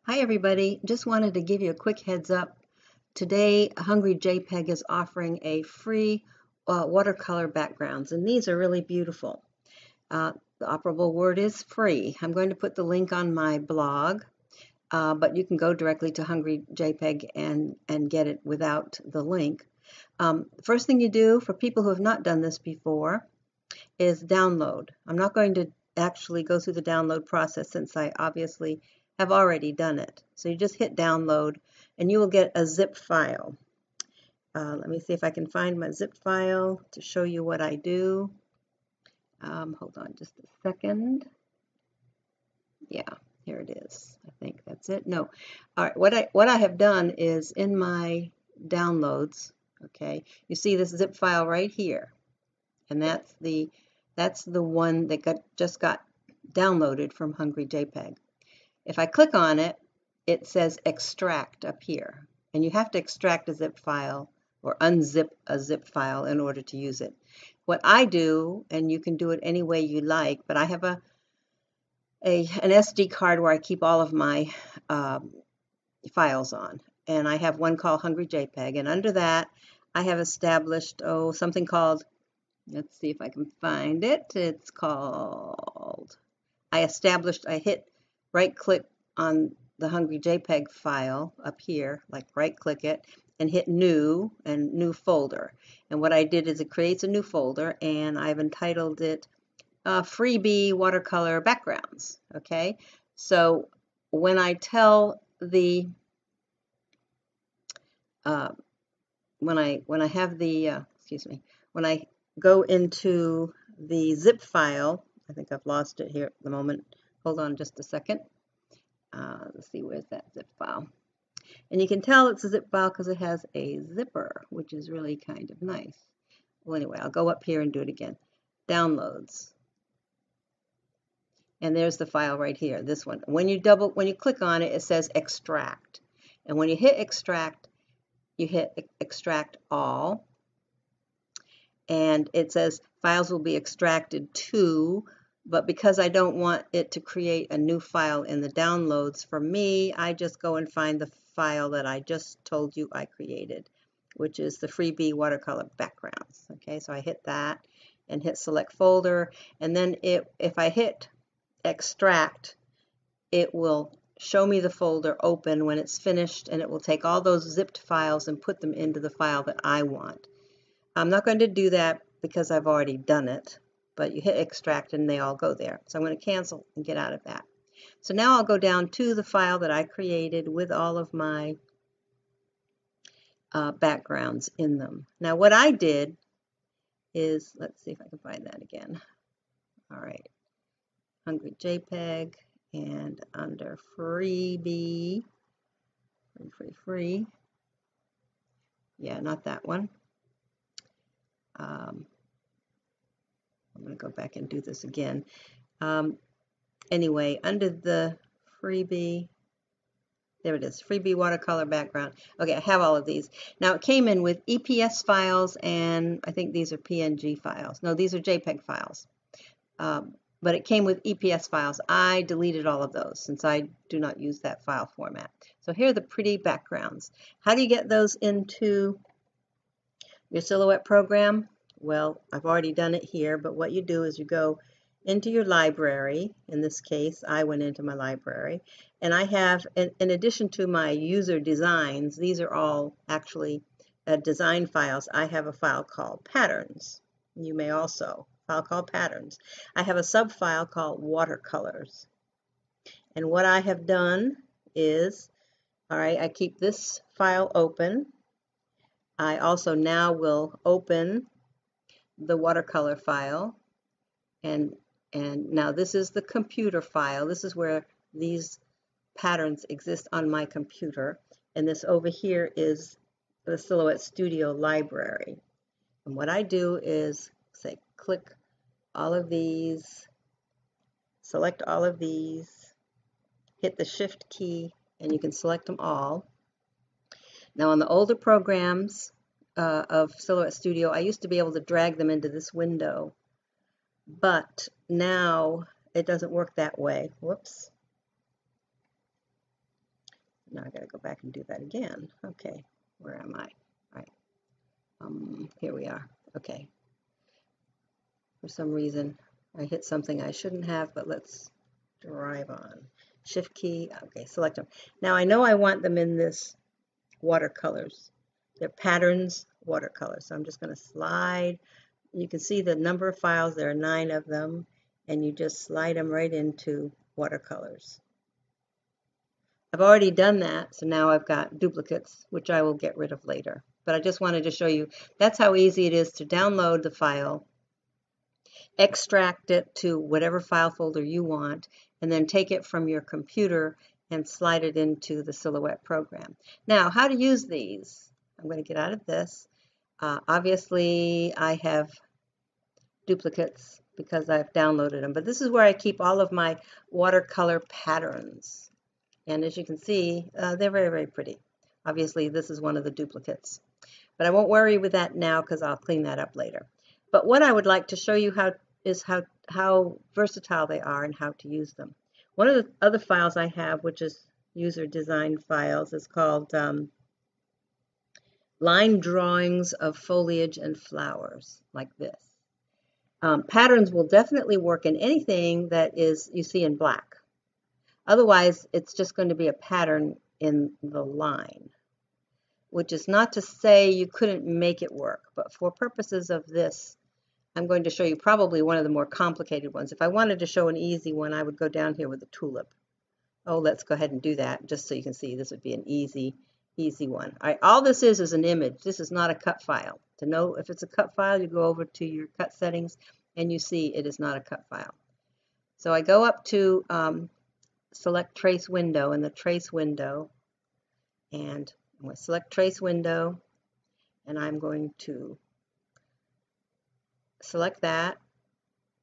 Hi everybody, just wanted to give you a quick heads up. Today Hungry JPEG is offering a free watercolor backgrounds, and these are really beautiful. The operable word is free. I'm going to put the link on my blog, but you can go directly to Hungry JPEG and get it without the link. First thing you do for people who have not done this before is download. I'm not going to actually go through the download process since I obviously have already done it. So you just hit download and you will get a zip file. Let me see if I can find my zip file to show you what I do. Hold on just a second. Yeah, here it is. I think that's it. No. All right, what I have done is in my downloads, okay, you see this zip file right here. And that's the one that just got downloaded from Hungry JPEG. If I click on it, it says extract up here. And you have to extract a zip file or unzip a zip file in order to use it. What I do, and you can do it any way you like, but I have an SD card where I keep all of my files on. And I have one called Hungry JPEG. And under that, I have established, something called, let's see if I can find it. It's called, I hit right click on the Hungry JPEG file up here, like right click it and hit new and new folder. And what I did is it creates a new folder and I've entitled it Freebie Watercolor Backgrounds. Okay, so when I tell the when I have the when I go into the zip file, I think I've lost it here at the moment. Hold on just a second. Let's see, where's that zip file? And you can tell it's a zip file because it has a zipper, which is really kind of nice. Well, anyway, I'll go up here and do it again. Downloads. And there's the file right here, this one. When you click on it, it says extract. And when you hit extract, you hit extract all. And it says files will be extracted to, but because I don't want it to create a new file in the downloads for me, I just go and find the file that I just told you I created, which is the Freebie Watercolor Backgrounds. Okay, so I hit that and hit select folder, and then if I hit extract, it will show me the folder open when it's finished, and it will take all those zipped files and put them into the file that I want. I'm not going to do that because I've already done it, but you hit extract and they all go there. So I'm going to cancel and get out of that. So now I'll go down to the file that I created with all of my backgrounds in them. Now what I did is, let's see if I can find that again. All right, Hungry JPEG, and under freebie, free. Yeah, not that one. I'm going to go back and do this again. Anyway, under the freebie, there it is, Freebie Watercolor Background. Okay, I have all of these. Now it came in with EPS files, and I think these are PNG files. No, these are JPEG files. But it came with EPS files. I deleted all of those since I do not use that file format. So here are the pretty backgrounds. How do you get those into your Silhouette program? Well, I've already done it here, but what you do is you go into your library. In this case, I went into my library, and I have, in addition to my user designs, these are all actually design files. I have a file called patterns. You may also file called patterns. I have a sub-file called watercolors. And what I have done is, all right, I keep this file open. I also now will open the watercolor file, and now this is the computer file. This is where these patterns exist on my computer, and this over here is the Silhouette Studio library. And what I do is say click all of these, select all of these, hit the shift key, and you can select them all. Now on the older programs of Silhouette Studio, I used to be able to drag them into this window, but now it doesn't work that way. Whoops. Now I got to go back and do that again. Okay, where am I? All right, here we are. Okay, for some reason I hit something I shouldn't have, but let's drive on. Shift key, okay, select them. Now I know I want them in this watercolors. They're patterns watercolors. So I'm just going to slide. You can see the number of files. There are 9 of them, and you just slide them right into watercolors. I've already done that, so now I've got duplicates, which I will get rid of later. But I just wanted to show you that's how easy it is to download the file, extract it to whatever file folder you want, and then take it from your computer and slide it into the Silhouette program. Now, how to use these? I'm going to get out of this. Obviously, I have duplicates because I've downloaded them, but this is where I keep all of my watercolor patterns. And as you can see, they're very, very pretty. Obviously, this is one of the duplicates. But I won't worry with that now because I'll clean that up later. But what I would like to show you is how versatile they are and how to use them. One of the other files I have, which is user design files, is called line drawings of foliage and flowers, like this. Patterns will definitely work in anything that is you see in black. Otherwise, it's just going to be a pattern in the line, which is not to say you couldn't make it work. But for purposes of this, I'm going to show you probably one of the more complicated ones. If I wanted to show an easy one, I would go down here with a tulip. Oh, let's go ahead and do that just so you can see this would be an easy one. All right, all this is an image. This is not a cut file. To know if it's a cut file, you go over to your cut settings and you see it is not a cut file. So I go up to select trace window in the trace window, and I'm going to select trace window, and I'm going to select that,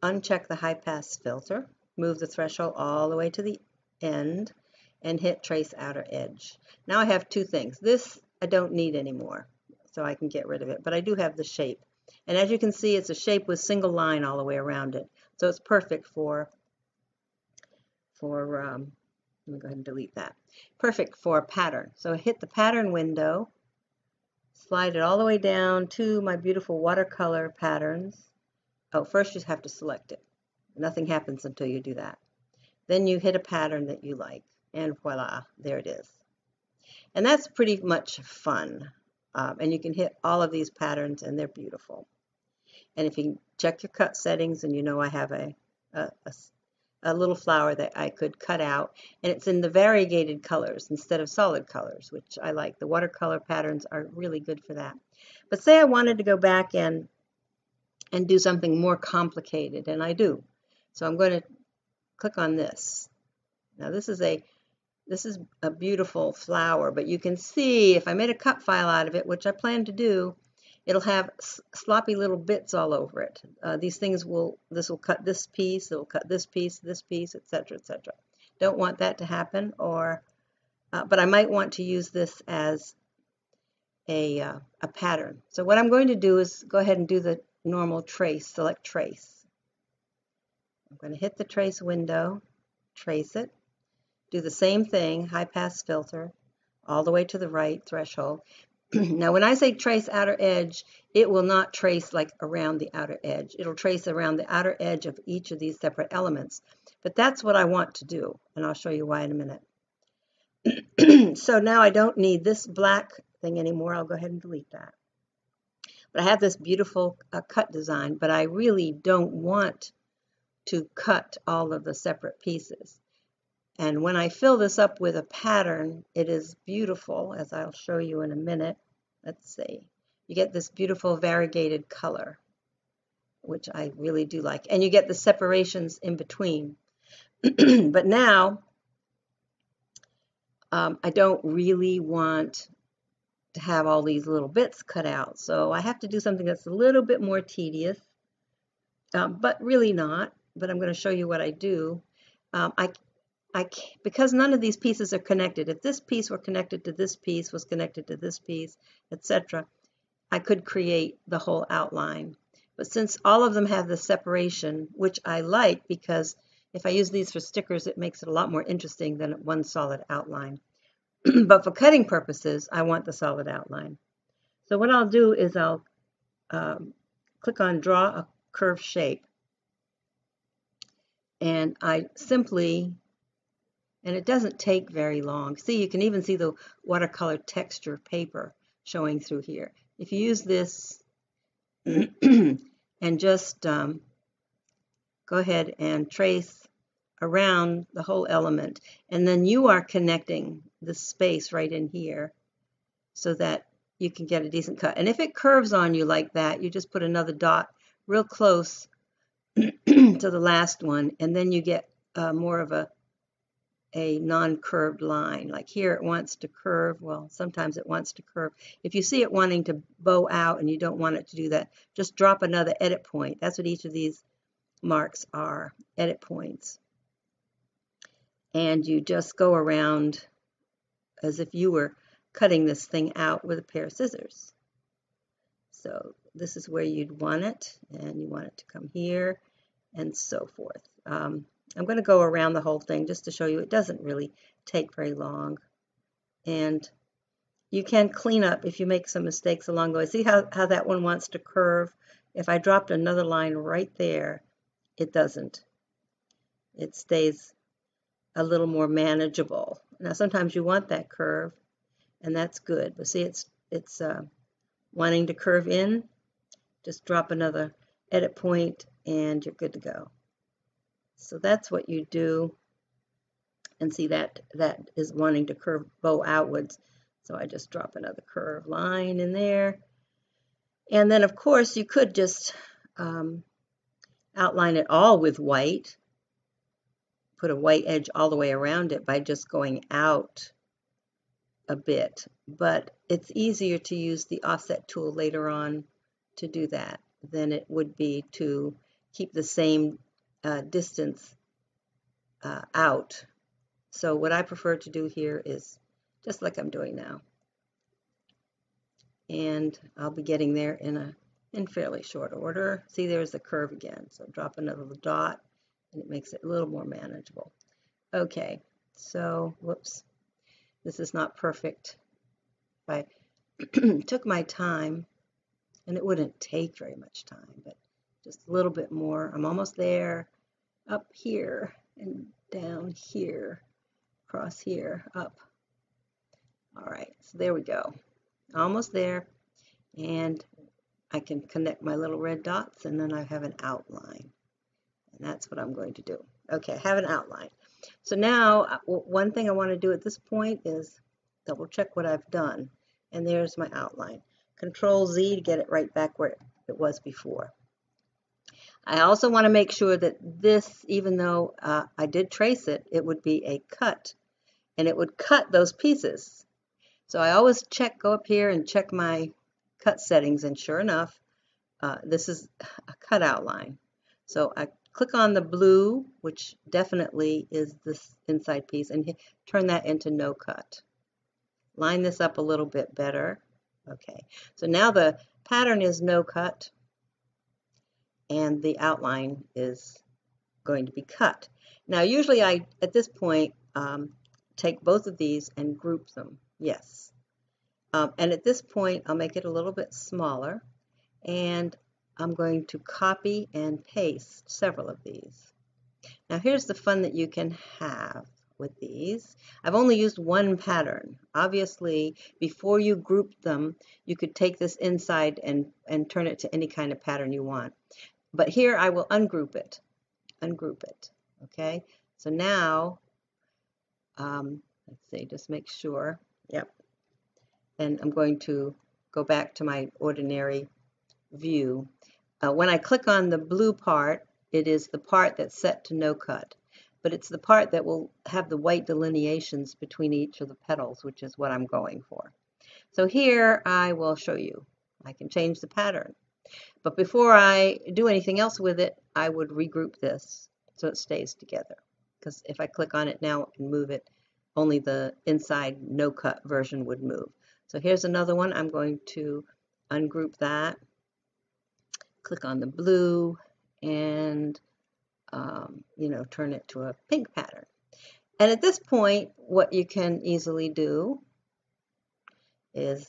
uncheck the high pass filter, move the threshold all the way to the end, and hit trace outer edge. Now I have 2 things. This I don't need anymore, so I can get rid of it, but I do have the shape. And as you can see, it's a shape with single line all the way around it. So it's perfect for let me go ahead and delete that. Perfect for a pattern. So I hit the pattern window, slide it all the way down to my beautiful watercolor patterns. Oh, first you have to select it. Nothing happens until you do that. Then you hit a pattern that you like, and voila, there it is. And that's pretty much fun. And you can hit all of these patterns, and they're beautiful. And if you check your cut settings, and you know I have a little flower that I could cut out, and it's in the variegated colors instead of solid colors, which I like. The watercolor patterns are really good for that. But say I wanted to go back and do something more complicated, and I do. So I'm going to click on this. Now this is a beautiful flower, but you can see if I made a cut file out of it, which I plan to do, it'll have sloppy little bits all over it. These things this will cut this piece, it'll cut this piece, etc., etc. Don't want that to happen, but I might want to use this as a pattern. So what I'm going to do is go ahead and do the normal trace, select trace. I'm going to hit the trace window, trace it, do the same thing, high pass filter, all the way to the right threshold. Now when I say trace outer edge, it will not trace like around the outer edge. It'll trace around the outer edge of each of these separate elements. But that's what I want to do, and I'll show you why in a minute. So now I don't need this black thing anymore. I'll go ahead and delete that. But I have this beautiful cut design, but I really don't want to cut all of the separate pieces. And when I fill this up with a pattern, it is beautiful, as I'll show you in a minute. Let's see. You get this beautiful variegated color, which I really do like. And you get the separations in between. But now, I don't really want to have all these little bits cut out. So I have to do something that's a little bit more tedious, but really not. But I'm going to show you what I do. Because none of these pieces are connected, if this piece were connected to this piece, was connected to this piece, etc., I could create the whole outline. But since all of them have the separation, which I like because if I use these for stickers, it makes it a lot more interesting than one solid outline. But for cutting purposes, I want the solid outline. So what I'll do is I'll click on Draw a Curved Shape. And I simply, and it doesn't take very long. See, you can even see the watercolor texture paper showing through here. If you use this and just go ahead and trace around the whole element, and then you are connecting the space right in here so that you can get a decent cut. And if it curves on you like that, you just put another dot real close to the last one, and then you get more of a non-curved line. Like here it wants to curve. Well, sometimes it wants to curve. If you see it wanting to bow out and you don't want it to do that, just drop another edit point. That's what each of these marks are, edit points. And you just go around as if you were cutting this thing out with a pair of scissors. So this is where you'd want it, and you want it to come here, and so forth. I'm going to go around the whole thing just to show you it doesn't really take very long. And you can clean up if you make some mistakes along the way. See how that one wants to curve? If I dropped another line right there, it doesn't. It stays a little more manageable. Now sometimes you want that curve, and that's good. But see, it's wanting to curve in. Just drop another edit point, and you're good to go. So that's what you do. And see that is wanting to curve bow outwards. So I just drop another curve line in there. And then of course you could just outline it all with white. Put a white edge all the way around it by just going out a bit. But it's easier to use the offset tool later on to do that than it would be to keep the same distance out. So what I prefer to do here is just like I'm doing now. And I'll be getting there in fairly short order. See, there's the curve again. So drop another dot, and it makes it a little more manageable. Okay, so whoops, this is not perfect. I took my time, and it wouldn't take very much time, but just a little bit more. I'm almost there, up here and down here, across here, up. All right, so there we go. Almost there, and I can connect my little red dots, and then I have an outline. And that's what I'm going to do. Okay, I have an outline. So now, one thing I want to do at this point is double check what I've done. And there's my outline. Control Z to get it right back where it was before. I also want to make sure that this, even though I did trace it, it would be a cut. And it would cut those pieces. So I always go up here and check my cut settings. And sure enough, this is a cut outline. So I click on the blue, which definitely is this inside piece, and turn that into no cut. Line this up a little bit better. Okay, so now the pattern is no cut, and the outline is going to be cut. Now usually at this point, take both of these and group them. Yes. And at this point, I'll make it a little bit smaller, and I'm going to copy and paste several of these. Now here's the fun that you can have with these. I've only used one pattern. Obviously, before you group them, you could take this inside and turn it to any kind of pattern you want. But here I will ungroup it. Ungroup it. Okay? So now, let's see, just make sure. Yep. And I'm going to go back to my ordinary view. When I click on the blue part, it is the part that's set to no cut, but it's the part that will have the white delineations between each of the petals, which is what I'm going for. So here I will show you. I can change the pattern, but before I do anything else with it, I would regroup this so it stays together, because if I click on it now and move it, only the inside no cut version would move. So here's another one. I'm going to ungroup that. Click on the blue and turn it to a pink pattern. And at this point, what you can easily do is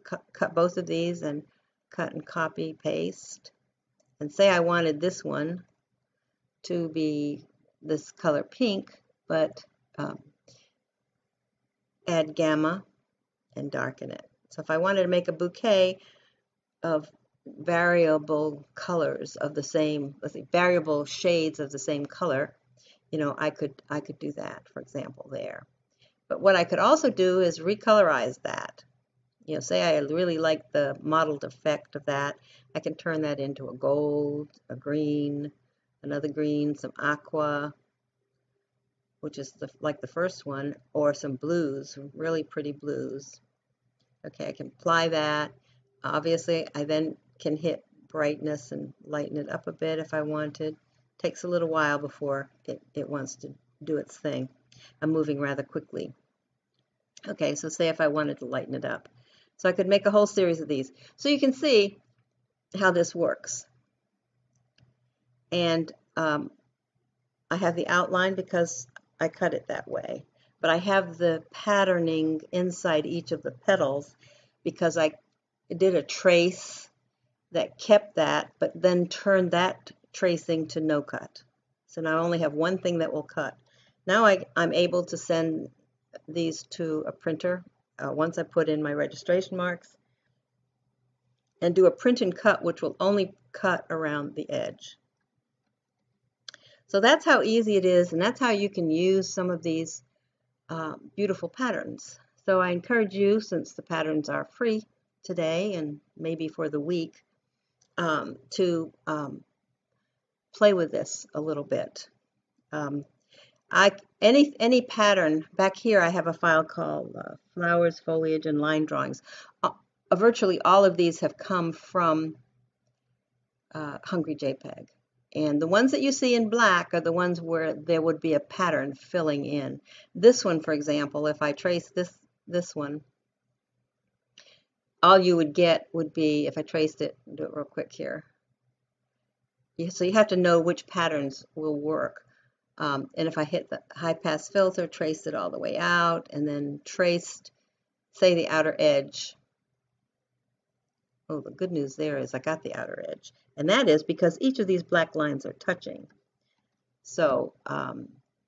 cut both of these and cut and copy, paste. And say I wanted this one to be this color pink, but add gamma and darken it. So if I wanted to make a bouquet of variable colors of the same, let's say variable shades of the same color, you know, I could do that, for example, there. But what I could also do is recolorize that. You know, say I really like the mottled effect of that, I can turn that into a gold, a green, another green, some aqua, which is like the first one, or some blues, really pretty blues. Okay, I can apply that. Obviously, I then can hit brightness and lighten it up a bit if I wanted. Takes a little while before it wants to do its thing. I'm moving rather quickly. Okay, so say if I wanted to lighten it up. So I could make a whole series of these. So you can see how this works. And I have the outline because I cut it that way. But I have the patterning inside each of the petals because I did a trace that kept that, but then turned that tracing to no cut. So now I only have one thing that will cut. Now I'm able to send these to a printer once I put in my registration marks and do a print and cut, which will only cut around the edge. So that's how easy it is, and that's how you can use some of these beautiful patterns. So I encourage you, since the patterns are free today and maybe for the week, to play with this a little bit. Any pattern, back here I have a file called Flowers, Foliage, and Line Drawings. Virtually all of these have come from Hungry JPEG. And the ones that you see in black are the ones where there would be a pattern filling in. This one, for example, if I trace this one, all you would get would be, if I traced it, do it real quick here. So you have to know which patterns will work. And if I hit the high pass filter, traced it all the way out, and then traced, say, the outer edge. Oh, the good news there is I got the outer edge. And that is because each of these black lines are touching. So,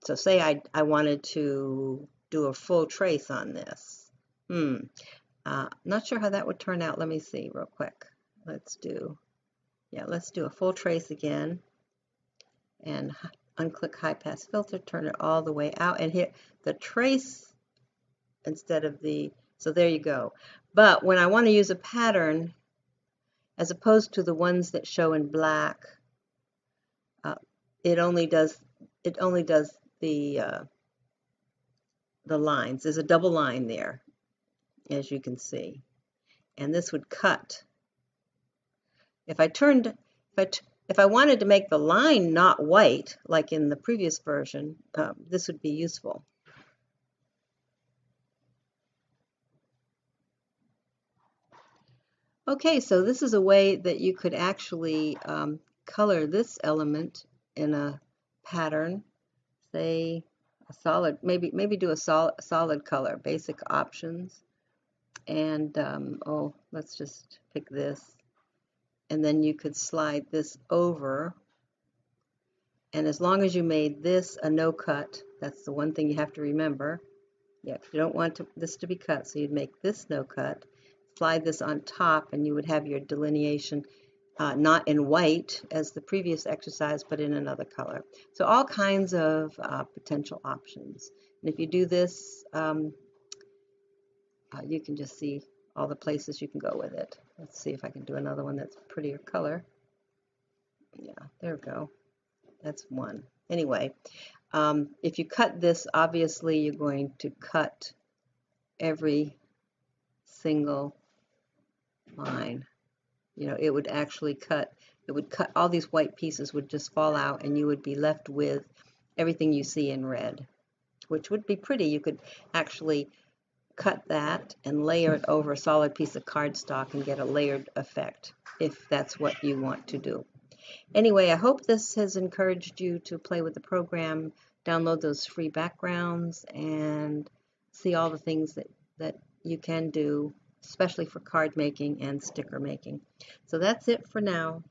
so say I wanted to do a full trace on this. Not sure how that would turn out. Let me see real quick. Let's do a full trace again. And unclick high pass filter, turn it all the way out, and hit the trace instead of the, so there you go. But when I want to use a pattern, as opposed to the ones that show in black, it only does the lines. There's a double line there, as you can see, and this would cut. If I wanted to make the line not white, like in the previous version, this would be useful. Okay, so this is a way that you could actually color this element in a pattern, say a solid, maybe do a solid color, basic options, and oh, let's just pick this, and then you could slide this over, and as long as you made this a no cut, that's the one thing you have to remember. Yeah, you don't want this to be cut, so you'd make this no cut, slide this on top, and you would have your delineation not in white as the previous exercise, but in another color. So all kinds of potential options. And if you do this, you can just see all the places you can go with it. Let's see if I can do another one that's prettier color. Yeah, there we go. That's one. Anyway, if you cut this, obviously you're going to cut every single line. You know, it would actually cut, all these white pieces would just fall out, and you would be left with everything you see in red, which would be pretty. You could actually cut that and layer it over a solid piece of cardstock and get a layered effect, if that's what you want to do. Anyway, I hope this has encouraged you to play with the program, download those free backgrounds and see all the things that you can do, especially for card making and sticker making. So that's it for now.